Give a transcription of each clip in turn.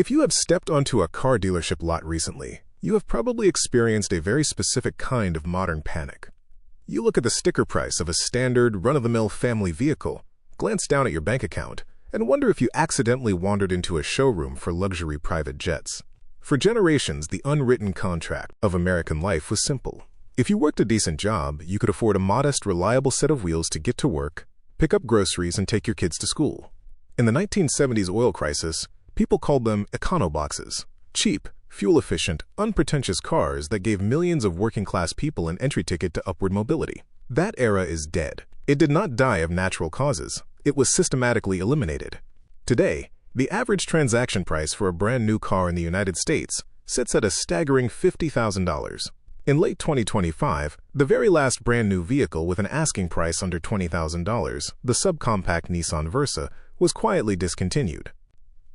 If you have stepped onto a car dealership lot recently, you have probably experienced a very specific kind of modern panic. You look at the sticker price of a standard, run-of-the-mill family vehicle, glance down at your bank account, and wonder if you accidentally wandered into a showroom for luxury private jets. For generations, the unwritten contract of American life was simple. If you worked a decent job, you could afford a modest, reliable set of wheels to get to work, pick up groceries, and take your kids to school. In the 1970s oil crisis, people called them econo-boxes, cheap, fuel-efficient, unpretentious cars that gave millions of working-class people an entry ticket to upward mobility. That era is dead. It did not die of natural causes. It was systematically eliminated. Today, the average transaction price for a brand new car in the United States sits at a staggering $50,000. In late 2025, the very last brand new vehicle with an asking price under $20,000, the subcompact Nissan Versa, was quietly discontinued.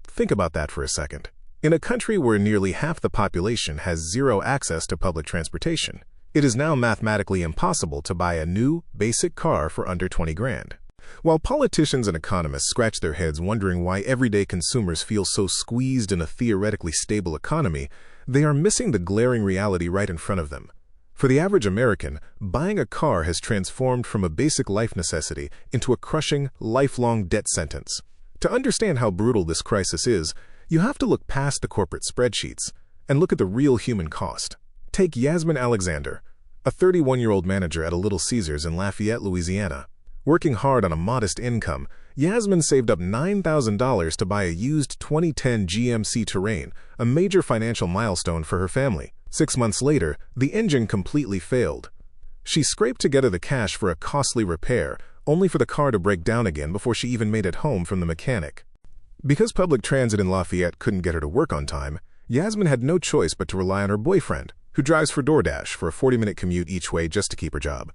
Think about that for a second. In a country where nearly half the population has zero access to public transportation, it is now mathematically impossible to buy a new, basic car for under 20 grand. While politicians and economists scratch their heads wondering why everyday consumers feel so squeezed in a theoretically stable economy, they are missing the glaring reality right in front of them. For the average American, buying a car has transformed from a basic life necessity into a crushing, lifelong debt sentence. To understand how brutal this crisis is, you have to look past the corporate spreadsheets and look at the real human cost. Take Yasmin Alexander, a 31-year-old manager at a Little Caesars in Lafayette, Louisiana. Working hard on a modest income, Yasmin saved up $9,000 to buy a used 2010 GMC Terrain, a major financial milestone for her family. 6 months later, the engine completely failed. She scraped together the cash for a costly repair, only for the car to break down again before she even made it home from the mechanic. Because public transit in Lafayette couldn't get her to work on time, Yasmin had no choice but to rely on her boyfriend, who drives for DoorDash for a 40-minute commute each way just to keep her job.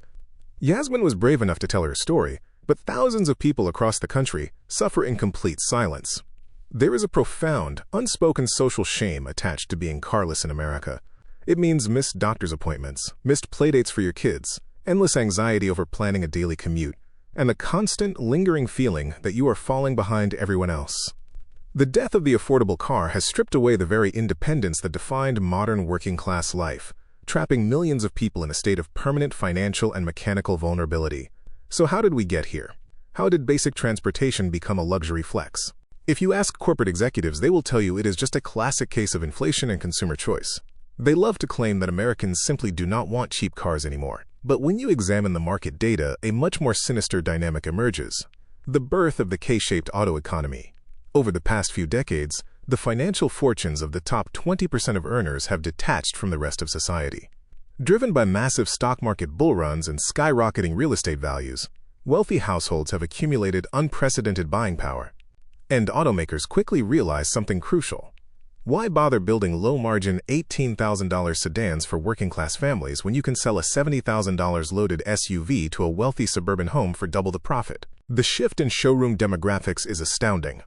Yasmin was brave enough to tell her story, but thousands of people across the country suffer in complete silence. There is a profound, unspoken social shame attached to being carless in America. It means missed doctor's appointments, missed playdates for your kids, endless anxiety over planning a daily commute, and the constant, lingering feeling that you are falling behind everyone else. The death of the affordable car has stripped away the very independence that defined modern working-class life, trapping millions of people in a state of permanent financial and mechanical vulnerability. So how did we get here? How did basic transportation become a luxury flex? If you ask corporate executives, they will tell you it is just a classic case of inflation and consumer choice. They love to claim that Americans simply do not want cheap cars anymore. But when you examine the market data, a much more sinister dynamic emerges: the birth of the K-shaped auto economy. Over the past few decades, the financial fortunes of the top 20% of earners have detached from the rest of society. Driven by massive stock market bull runs and skyrocketing real estate values, wealthy households have accumulated unprecedented buying power. And automakers quickly realized something crucial. Why bother building low-margin $18,000 sedans for working-class families when you can sell a $70,000 loaded SUV to a wealthy suburban home for double the profit? The shift in showroom demographics is astounding.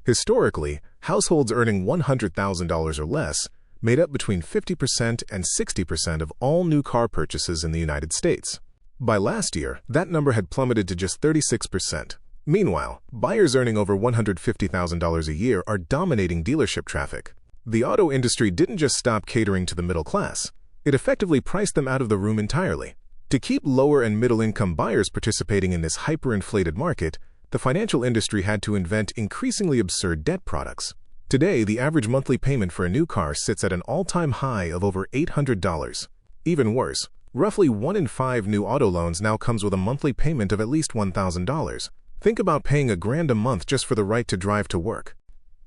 Historically, households earning $100,000 or less made up between 50% and 60% of all new car purchases in the United States. By last year, that number had plummeted to just 36%. Meanwhile, buyers earning over $150,000 a year are dominating dealership traffic. The auto industry didn't just stop catering to the middle class, it effectively priced them out of the room entirely. To keep lower and middle-income buyers participating in this hyperinflated market, the financial industry had to invent increasingly absurd debt products. Today, the average monthly payment for a new car sits at an all-time high of over $800. Even worse, roughly 1 in 5 new auto loans now comes with a monthly payment of at least $1,000. Think about paying $1,000 a month just for the right to drive to work.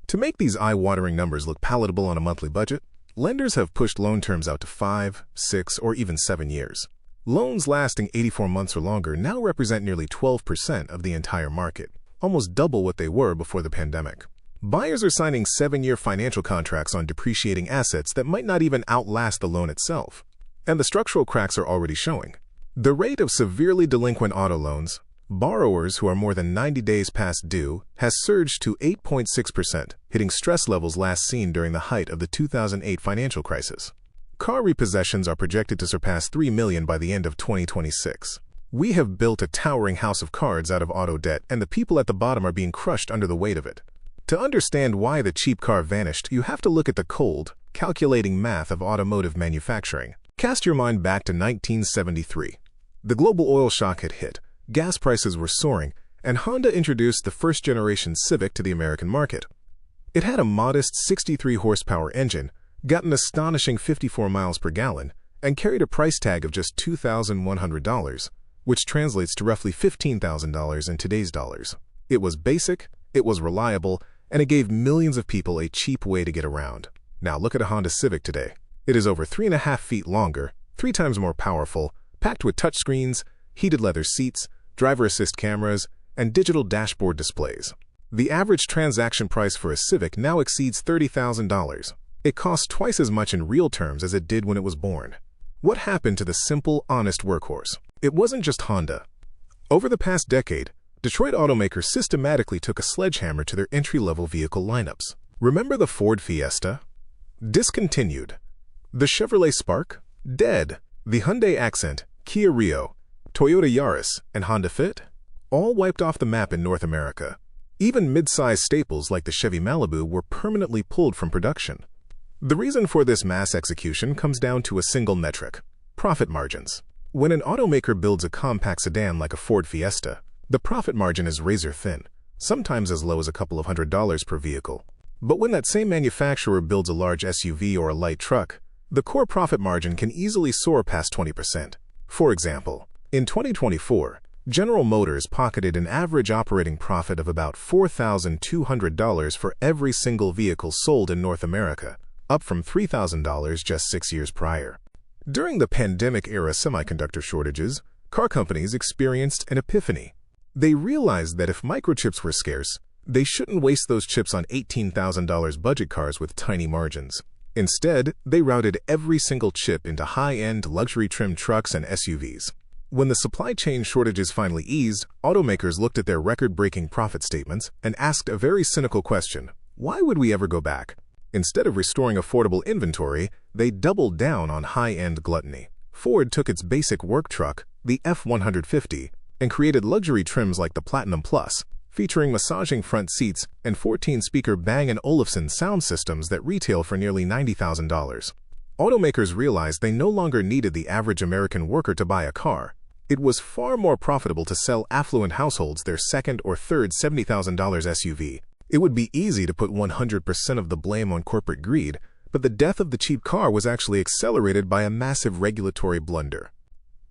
To make these eye-watering numbers look palatable on a monthly budget, lenders have pushed loan terms out to 5, 6, or even 7 years. Loans lasting 84 months or longer now represent nearly 12% of the entire market, almost double what they were before the pandemic. Buyers are signing 7-year financial contracts on depreciating assets that might not even outlast the loan itself. And the structural cracks are already showing. The rate of severely delinquent auto loans, borrowers who are more than 90 days past due, has surged to 8.6%, hitting stress levels last seen during the height of the 2008 financial crisis. Car repossessions are projected to surpass 3 million by the end of 2026. We have built a towering house of cards out of auto debt, and the people at the bottom are being crushed under the weight of it. To understand why the cheap car vanished, you have to look at the cold, calculating math of automotive manufacturing. Cast your mind back to 1973. The global oil shock had hit, gas prices were soaring, and Honda introduced the first-generation Civic to the American market. It had a modest 63-horsepower engine, got an astonishing 54 miles per gallon, and carried a price tag of just $2,100, which translates to roughly $15,000 in today's dollars. It was basic, it was reliable, and it gave millions of people a cheap way to get around. Now look at a Honda Civic today. It is over 3.5 feet longer, 3 times more powerful, packed with touchscreens, heated leather seats, driver assist cameras, and digital dashboard displays. The average transaction price for a Civic now exceeds $30,000. It costs twice as much in real terms as it did when it was born. What happened to the simple, honest workhorse? It wasn't just Honda. Over the past decade, Detroit automakers systematically took a sledgehammer to their entry-level vehicle lineups. Remember the Ford Fiesta? Discontinued. The Chevrolet Spark? Dead. The Hyundai Accent, Kia Rio, Toyota Yaris, and Honda Fit? All wiped off the map in North America. Even mid-size staples like the Chevy Malibu were permanently pulled from production. The reason for this mass execution comes down to a single metric: profit margins. When an automaker builds a compact sedan like a Ford Fiesta, the profit margin is razor-thin, sometimes as low as a couple of $100s per vehicle. But when that same manufacturer builds a large SUV or a light truck, the core profit margin can easily soar past 20%. For example, in 2024, General Motors pocketed an average operating profit of about $4,200 for every single vehicle sold in North America, up from $3,000 just 6 years prior. During the pandemic-era semiconductor shortages, car companies experienced an epiphany. They realized that if microchips were scarce, they shouldn't waste those chips on $18,000 budget cars with tiny margins. Instead, they routed every single chip into high-end luxury-trimmed trucks and SUVs. When the supply chain shortages finally eased, automakers looked at their record-breaking profit statements and asked a very cynical question: why would we ever go back? Instead of restoring affordable inventory, they doubled down on high-end gluttony. Ford took its basic work truck, the F-150, and created luxury trims like the Platinum Plus, featuring massaging front seats and 14-speaker Bang & Olufsen sound systems that retail for nearly $90,000. Automakers realized they no longer needed the average American worker to buy a car. It was far more profitable to sell affluent households their second or third $70,000 SUV. It would be easy to put 100% of the blame on corporate greed, but the death of the cheap car was actually accelerated by a massive regulatory blunder.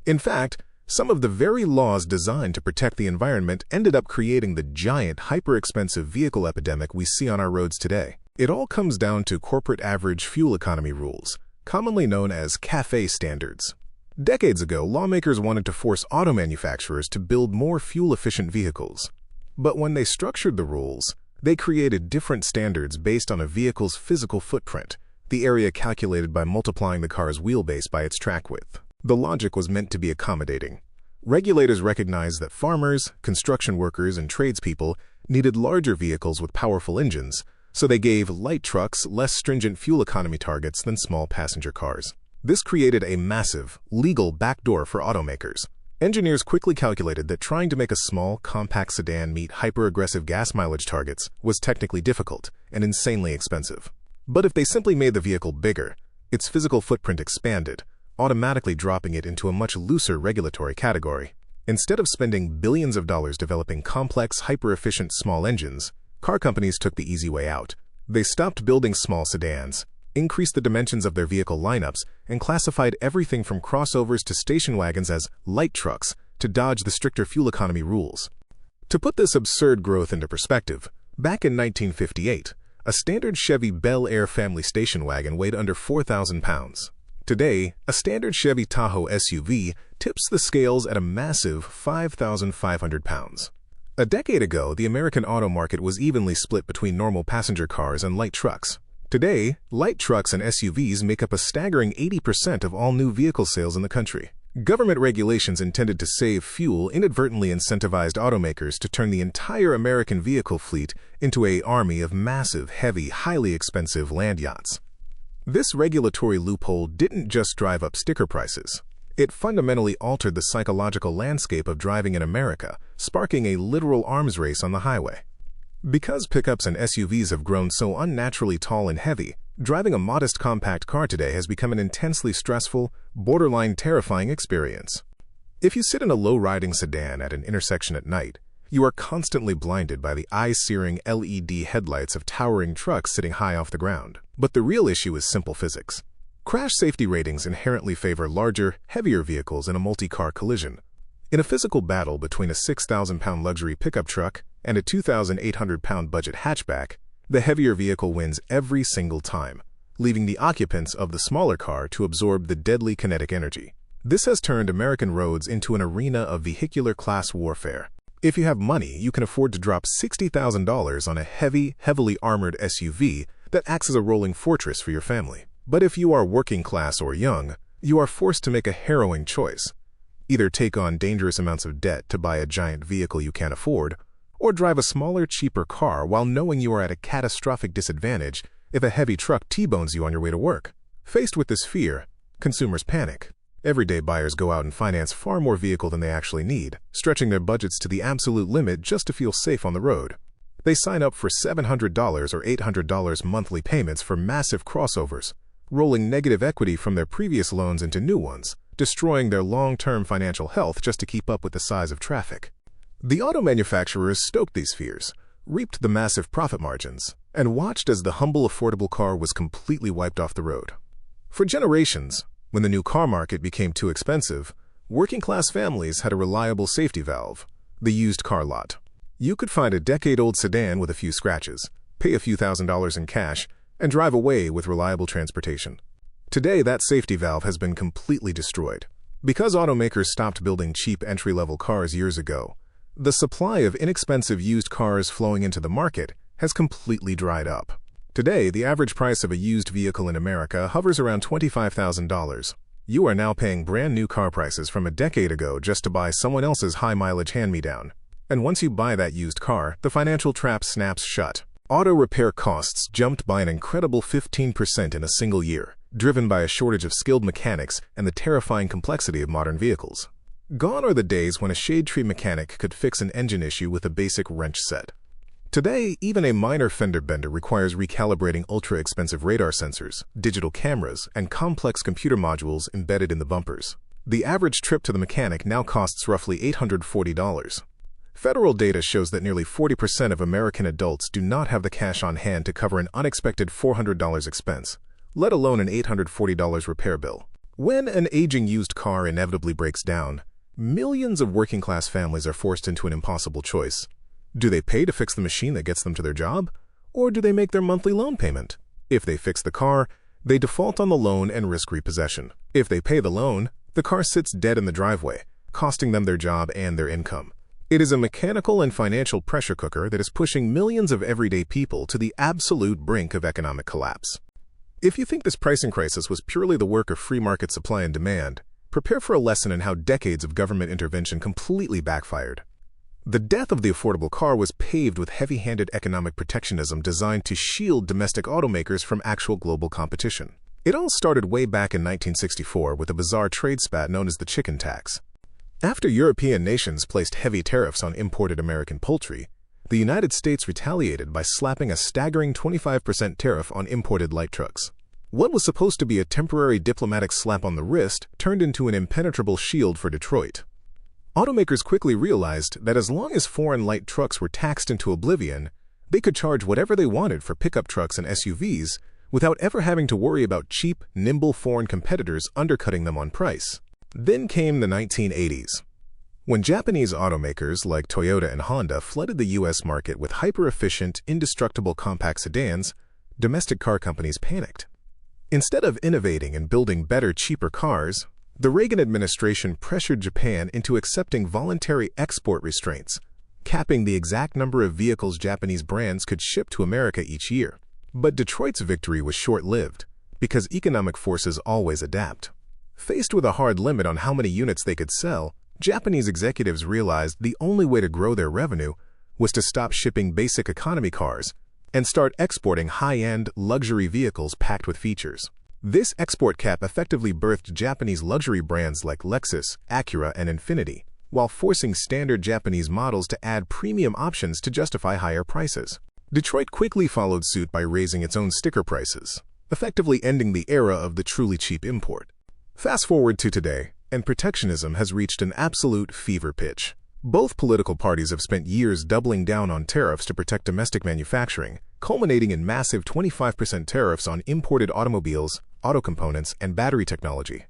In fact, some of the very laws designed to protect the environment ended up creating the giant, hyper-expensive vehicle epidemic we see on our roads today. It all comes down to corporate average fuel economy rules, commonly known as CAFE standards. Decades ago, lawmakers wanted to force auto manufacturers to build more fuel-efficient vehicles. But when they structured the rules, they created different standards based on a vehicle's physical footprint, the area calculated by multiplying the car's wheelbase by its track width. The logic was meant to be accommodating. Regulators recognized that farmers, construction workers, and tradespeople needed larger vehicles with powerful engines, so they gave light trucks less stringent fuel economy targets than small passenger cars. This created a massive, legal backdoor for automakers. Engineers quickly calculated that trying to make a small, compact sedan meet hyper-aggressive gas mileage targets was technically difficult and insanely expensive. But if they simply made the vehicle bigger, its physical footprint expanded, automatically dropping it into a much looser regulatory category. Instead of spending billions of dollars developing complex, hyper-efficient small engines, car companies took the easy way out. They stopped building small sedans, increased the dimensions of their vehicle lineups, and classified everything from crossovers to station wagons as light trucks to dodge the stricter fuel economy rules. To put this absurd growth into perspective, back in 1958, a standard Chevy Bel Air family station wagon weighed under 4,000 pounds. Today, a standard Chevy Tahoe SUV tips the scales at a massive 5,500 pounds. A decade ago, the American auto market was evenly split between normal passenger cars and light trucks. Today, light trucks and SUVs make up a staggering 80% of all new vehicle sales in the country. Government regulations intended to save fuel inadvertently incentivized automakers to turn the entire American vehicle fleet into an army of massive, heavy, highly expensive land yachts. This regulatory loophole didn't just drive up sticker prices. It fundamentally altered the psychological landscape of driving in America, sparking a literal arms race on the highway. Because pickups and SUVs have grown so unnaturally tall and heavy, driving a modest compact car today has become an intensely stressful, borderline terrifying experience. If you sit in a low-riding sedan at an intersection at night, you are constantly blinded by the eye-searing LED headlights of towering trucks sitting high off the ground. But the real issue is simple physics. Crash safety ratings inherently favor larger, heavier vehicles in a multi-car collision. In a physical battle between a 6,000-pound luxury pickup truck and a 2,800-pound budget hatchback, the heavier vehicle wins every single time, leaving the occupants of the smaller car to absorb the deadly kinetic energy. This has turned American roads into an arena of vehicular class warfare. If you have money, you can afford to drop $60,000 on a heavily armored SUV that acts as a rolling fortress for your family. But if you are working class or young, you are forced to make a harrowing choice. Either take on dangerous amounts of debt to buy a giant vehicle you can't afford, or drive a smaller, cheaper car while knowing you are at a catastrophic disadvantage if a heavy truck T-bones you on your way to work. Faced with this fear, consumers panic. Everyday buyers go out and finance far more vehicle than they actually need, stretching their budgets to the absolute limit just to feel safe on the road. They sign up for $700 or $800 monthly payments for massive crossovers, rolling negative equity from their previous loans into new ones, destroying their long-term financial health just to keep up with the size of traffic. The auto manufacturers stoked these fears, reaped the massive profit margins, and watched as the humble, affordable car was completely wiped off the road. For generations, when the new car market became too expensive, working-class families had a reliable safety valve: the used car lot. You could find a decade-old sedan with a few scratches, pay a few $1,000s in cash, and drive away with reliable transportation. Today, that safety valve has been completely destroyed. Because automakers stopped building cheap entry-level cars years ago, the supply of inexpensive used cars flowing into the market has completely dried up. Today, the average price of a used vehicle in America hovers around $25,000. You are now paying brand new car prices from a decade ago just to buy someone else's high-mileage hand-me-down. And once you buy that used car, the financial trap snaps shut. Auto repair costs jumped by an incredible 15% in a single year, driven by a shortage of skilled mechanics and the terrifying complexity of modern vehicles. Gone are the days when a shade tree mechanic could fix an engine issue with a basic wrench set. Today, even a minor fender bender requires recalibrating ultra-expensive radar sensors, digital cameras, and complex computer modules embedded in the bumpers. The average trip to the mechanic now costs roughly $840. Federal data shows that nearly 40% of American adults do not have the cash on hand to cover an unexpected $400 expense, let alone an $840 repair bill. When an aging used car inevitably breaks down, millions of working-class families are forced into an impossible choice. Do they pay to fix the machine that gets them to their job, or do they make their monthly loan payment? If they fix the car, they default on the loan and risk repossession. If they pay the loan, the car sits dead in the driveway, costing them their job and their income. It is a mechanical and financial pressure cooker that is pushing millions of everyday people to the absolute brink of economic collapse. If you think this pricing crisis was purely the work of free market supply and demand, prepare for a lesson in how decades of government intervention completely backfired. The death of the affordable car was paved with heavy-handed economic protectionism designed to shield domestic automakers from actual global competition. It all started way back in 1964 with a bizarre trade spat known as the chicken tax. After European nations placed heavy tariffs on imported American poultry, the United States retaliated by slapping a staggering 25% tariff on imported light trucks. What was supposed to be a temporary diplomatic slap on the wrist turned into an impenetrable shield for Detroit. Automakers quickly realized that as long as foreign light trucks were taxed into oblivion, they could charge whatever they wanted for pickup trucks and SUVs without ever having to worry about cheap, nimble foreign competitors undercutting them on price. Then came the 1980s, when Japanese automakers like Toyota and Honda flooded the U.S. market with hyper-efficient, indestructible compact sedans. Domestic car companies panicked. Instead of innovating and building better, cheaper cars, the Reagan administration pressured Japan into accepting voluntary export restraints, capping the exact number of vehicles Japanese brands could ship to America each year. But Detroit's victory was short-lived, because economic forces always adapt. Faced with a hard limit on how many units they could sell, Japanese executives realized the only way to grow their revenue was to stop shipping basic economy cars and start exporting high-end, luxury vehicles packed with features. This export cap effectively birthed Japanese luxury brands like Lexus, Acura, and Infiniti, while forcing standard Japanese models to add premium options to justify higher prices. Detroit quickly followed suit by raising its own sticker prices, effectively ending the era of the truly cheap import. Fast forward to today, and protectionism has reached an absolute fever pitch. Both political parties have spent years doubling down on tariffs to protect domestic manufacturing, culminating in massive 25% tariffs on imported automobiles, auto components, and battery technology.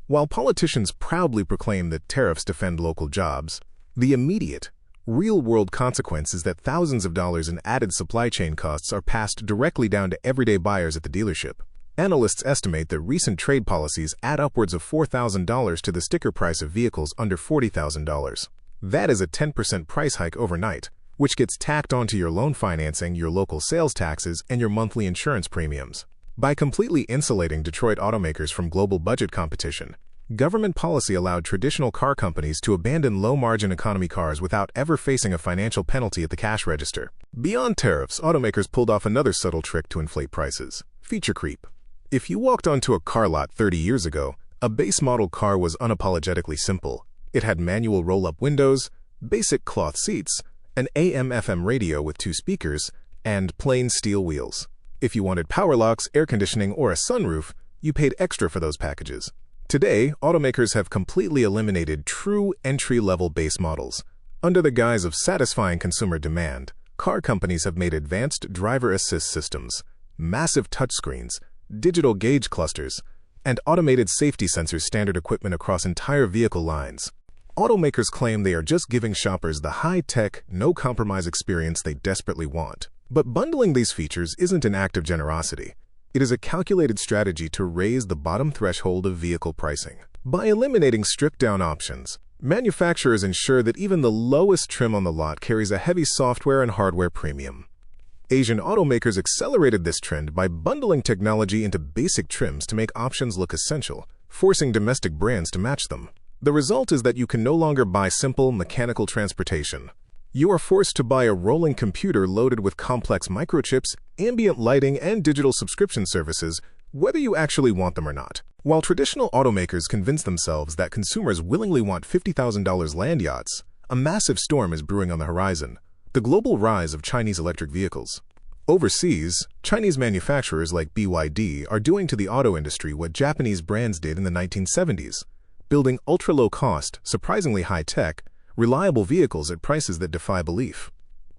While politicians proudly proclaim that tariffs defend local jobs, the immediate, real-world consequence is that thousands of dollars in added supply chain costs are passed directly down to everyday buyers at the dealership. Analysts estimate that recent trade policies add upwards of $4,000 to the sticker price of vehicles under $40,000. That is a 10% price hike overnight, which gets tacked onto your loan financing, your local sales taxes, and your monthly insurance premiums. By completely insulating Detroit automakers from global budget competition, government policy allowed traditional car companies to abandon low-margin economy cars without ever facing a financial penalty at the cash register. Beyond tariffs, automakers pulled off another subtle trick to inflate prices: feature creep. If you walked onto a car lot 30 years ago, a base model car was unapologetically simple. It had manual roll-up windows, basic cloth seats, an AM/FM radio with 2 speakers, and plain steel wheels. If you wanted power locks, air conditioning, or a sunroof, you paid extra for those packages. Today, automakers have completely eliminated true entry-level base models. Under the guise of satisfying consumer demand, car companies have made advanced driver assist systems, massive touchscreens, digital gauge clusters, and automated safety sensors standard equipment across entire vehicle lines. Automakers claim they are just giving shoppers the high-tech, no-compromise experience they desperately want. But bundling these features isn't an act of generosity. It is a calculated strategy to raise the bottom threshold of vehicle pricing. By eliminating stripped-down options, manufacturers ensure that even the lowest trim on the lot carries a heavy software and hardware premium. Asian automakers accelerated this trend by bundling technology into basic trims to make options look essential, forcing domestic brands to match them. The result is that you can no longer buy simple mechanical transportation. You are forced to buy a rolling computer loaded with complex microchips, ambient lighting, and digital subscription services, whether you actually want them or not. While traditional automakers convince themselves that consumers willingly want $50,000 land yachts, a massive storm is brewing on the horizon: the global rise of Chinese electric vehicles. Overseas, Chinese manufacturers like BYD are doing to the auto industry what Japanese brands did in the 1970s. Building ultra-low-cost, surprisingly high-tech, reliable vehicles at prices that defy belief.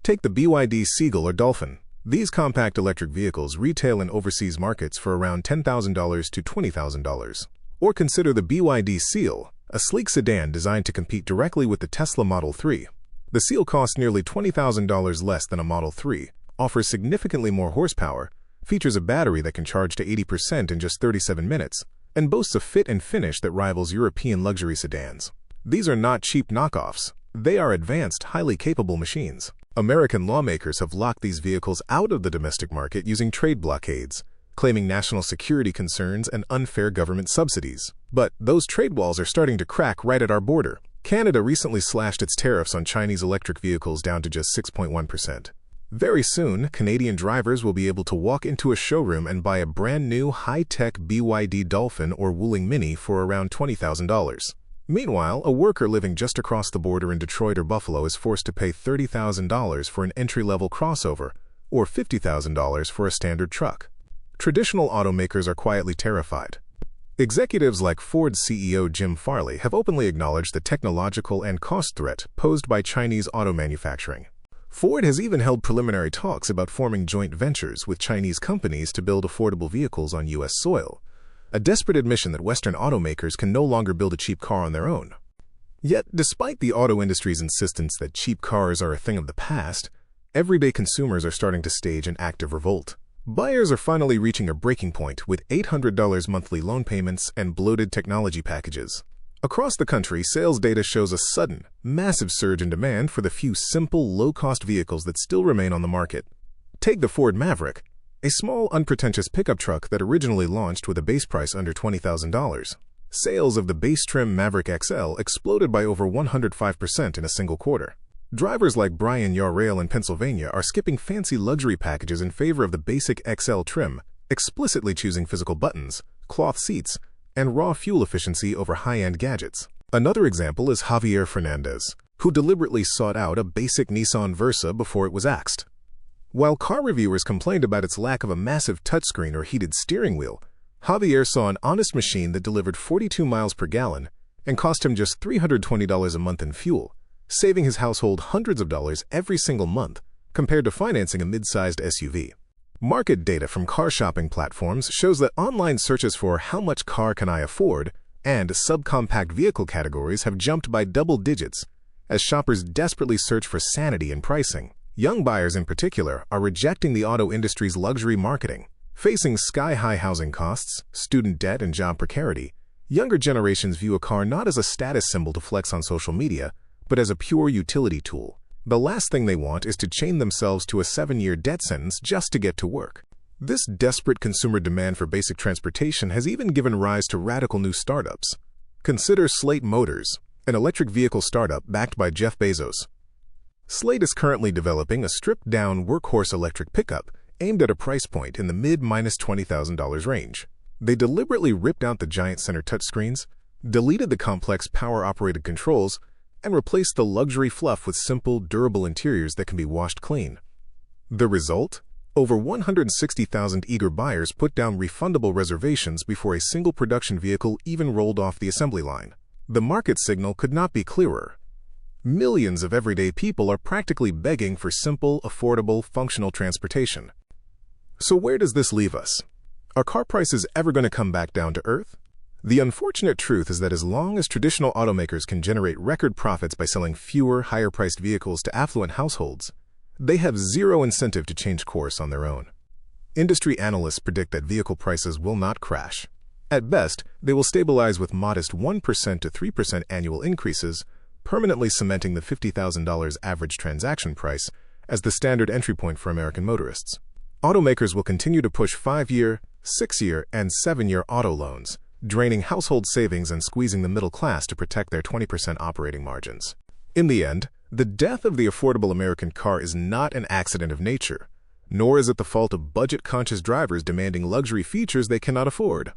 Take the BYD Seagull or Dolphin. These compact electric vehicles retail in overseas markets for around $10,000 to $20,000. Or consider the BYD Seal, a sleek sedan designed to compete directly with the Tesla Model 3. The Seal costs nearly $20,000 less than a Model 3, offers significantly more horsepower, features a battery that can charge to 80% in just 37 minutes, and boasts a fit and finish that rivals European luxury sedans. These are not cheap knockoffs. They are advanced, highly capable machines. American lawmakers have locked these vehicles out of the domestic market using trade blockades, claiming national security concerns and unfair government subsidies. But those trade walls are starting to crack right at our border. Canada recently slashed its tariffs on Chinese electric vehicles down to just 6.1%. Very soon, Canadian drivers will be able to walk into a showroom and buy a brand new high-tech BYD Dolphin or Wuling Mini for around $20,000. Meanwhile, a worker living just across the border in Detroit or Buffalo is forced to pay $30,000 for an entry-level crossover or $50,000 for a standard truck. Traditional automakers are quietly terrified. Executives like Ford's CEO Jim Farley have openly acknowledged the technological and cost threat posed by Chinese auto manufacturing. Ford has even held preliminary talks about forming joint ventures with Chinese companies to build affordable vehicles on U.S. soil, a desperate admission that Western automakers can no longer build a cheap car on their own. Yet, despite the auto industry's insistence that cheap cars are a thing of the past, everyday consumers are starting to stage an active revolt. Buyers are finally reaching a breaking point with $800 monthly loan payments and bloated technology packages. Across the country, sales data shows a sudden, massive surge in demand for the few simple, low-cost vehicles that still remain on the market. Take the Ford Maverick, a small, unpretentious pickup truck that originally launched with a base price under $20,000. Sales of the base trim Maverick XL exploded by over 105% in a single quarter. Drivers like Brian Yarrail in Pennsylvania are skipping fancy luxury packages in favor of the basic XL trim, explicitly choosing physical buttons, cloth seats, and raw fuel efficiency over high-end gadgets. Another example is Javier Fernandez, who deliberately sought out a basic Nissan Versa before it was axed. While car reviewers complained about its lack of a massive touchscreen or heated steering wheel, Javier saw an honest machine that delivered 42 miles per gallon and cost him just $320 a month in fuel, saving his household hundreds of dollars every single month compared to financing a mid-sized SUV. Market data from car shopping platforms shows that online searches for "how much car can I afford" and subcompact vehicle categories have jumped by double digits as shoppers desperately search for sanity in pricing. Young buyers in particular are rejecting the auto industry's luxury marketing. Facing sky-high housing costs, student debt, and job precarity, younger generations view a car not as a status symbol to flex on social media, but as a pure utility tool. The last thing they want is to chain themselves to a 7-year debt sentence just to get to work. This desperate consumer demand for basic transportation has even given rise to radical new startups. Consider Slate Motors, an electric vehicle startup backed by Jeff Bezos. Slate is currently developing a stripped-down workhorse electric pickup aimed at a price point in the mid-$20,000 range. They deliberately ripped out the giant center touchscreens, deleted the complex power-operated controls, and replaced the luxury fluff with simple, durable interiors that can be washed clean. The result? Over 160,000 eager buyers put down refundable reservations before a single production vehicle even rolled off the assembly line. The market signal could not be clearer. Millions of everyday people are practically begging for simple, affordable, functional transportation. So where does this leave us? Are car prices ever going to come back down to earth? The unfortunate truth is that as long as traditional automakers can generate record profits by selling fewer, higher-priced vehicles to affluent households, they have zero incentive to change course on their own. Industry analysts predict that vehicle prices will not crash. At best, they will stabilize with modest 1% to 3% annual increases, permanently cementing the $50,000 average transaction price as the standard entry point for American motorists. Automakers will continue to push 5-year, 6-year, and 7-year auto loans, draining household savings and squeezing the middle class to protect their 20% operating margins. In the end, the death of the affordable American car is not an accident of nature, nor is it the fault of budget-conscious drivers demanding luxury features they cannot afford.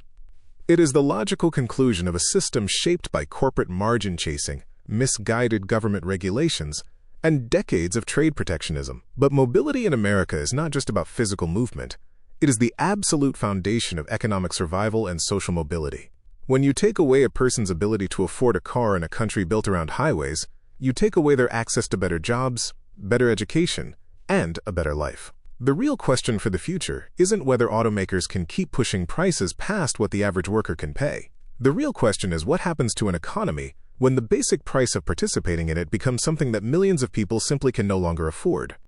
It is the logical conclusion of a system shaped by corporate margin chasing, misguided government regulations, and decades of trade protectionism. But mobility in America is not just about physical movement. It is the absolute foundation of economic survival and social mobility. When you take away a person's ability to afford a car in a country built around highways, you take away their access to better jobs, better education, and a better life. The real question for the future isn't whether automakers can keep pushing prices past what the average worker can pay. The real question is what happens to an economy when the basic price of participating in it becomes something that millions of people simply can no longer afford.